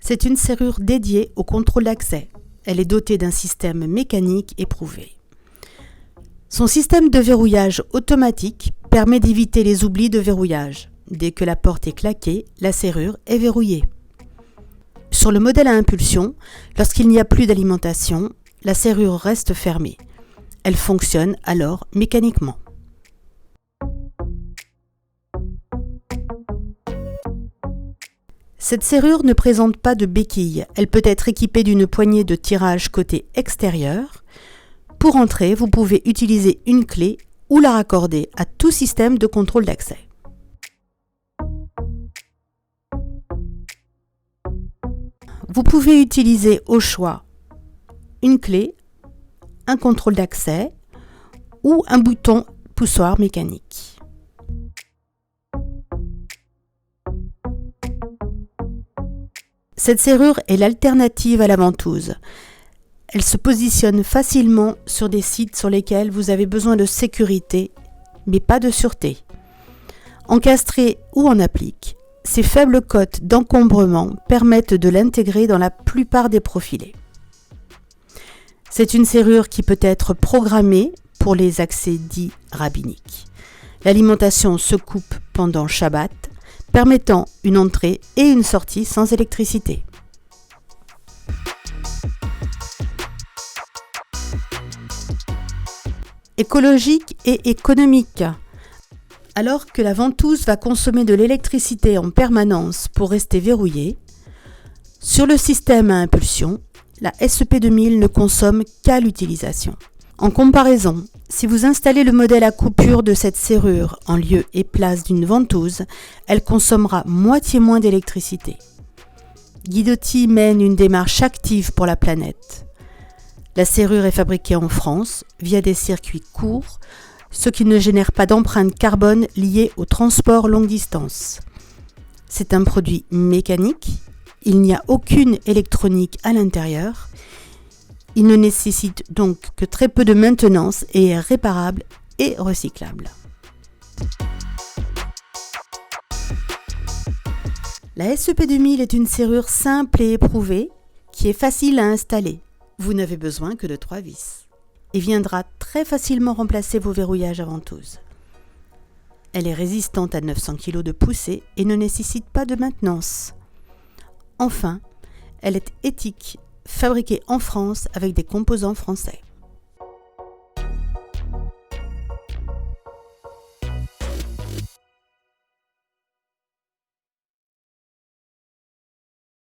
C'est une serrure dédiée au contrôle d'accès. Elle est dotée d'un système mécanique éprouvé. Son système de verrouillage automatique permet d'éviter les oublis de verrouillage. Dès que la porte est claquée, la serrure est verrouillée. Sur le modèle à impulsion, lorsqu'il n'y a plus d'alimentation, la serrure reste fermée. Elle fonctionne alors mécaniquement. Cette serrure ne présente pas de béquille. Elle peut être équipée d'une poignée de tirage côté extérieur. Pour entrer, vous pouvez utiliser une clé ou la raccorder à tout système de contrôle d'accès. Vous pouvez utiliser au choix une clé, un contrôle d'accès ou un bouton poussoir mécanique. Cette serrure est l'alternative à la ventouse. Elle se positionne facilement sur des sites sur lesquels vous avez besoin de sécurité, mais pas de sûreté. Encastrée ou en applique, ces faibles cotes d'encombrement permettent de l'intégrer dans la plupart des profilés. C'est une serrure qui peut être programmée pour les accès dits rabbiniques. L'alimentation se coupe pendant Shabbat, permettant une entrée et une sortie sans électricité. Écologique et économique. Alors que la ventouse va consommer de l'électricité en permanence pour rester verrouillée, sur le système à impulsion, la SEP2000 ne consomme qu'à l'utilisation. En comparaison, si vous installez le modèle à coupure de cette serrure en lieu et place d'une ventouse, elle consommera moitié moins d'électricité. Guidotti mène une démarche active pour la planète. La serrure est fabriquée en France via des circuits courts, ce qui ne génère pas d'empreinte carbone liée au transport longue distance. C'est un produit mécanique, il n'y a aucune électronique à l'intérieur. Il ne nécessite donc que très peu de maintenance et est réparable et recyclable. La SEP2000 est une serrure simple et éprouvée qui est facile à installer. Vous n'avez besoin que de 3 vis et viendra très facilement remplacer vos verrouillages à ventouse. Elle est résistante à 900 kg de poussée et ne nécessite pas de maintenance. Enfin, elle est éthique, fabriquée en France avec des composants français.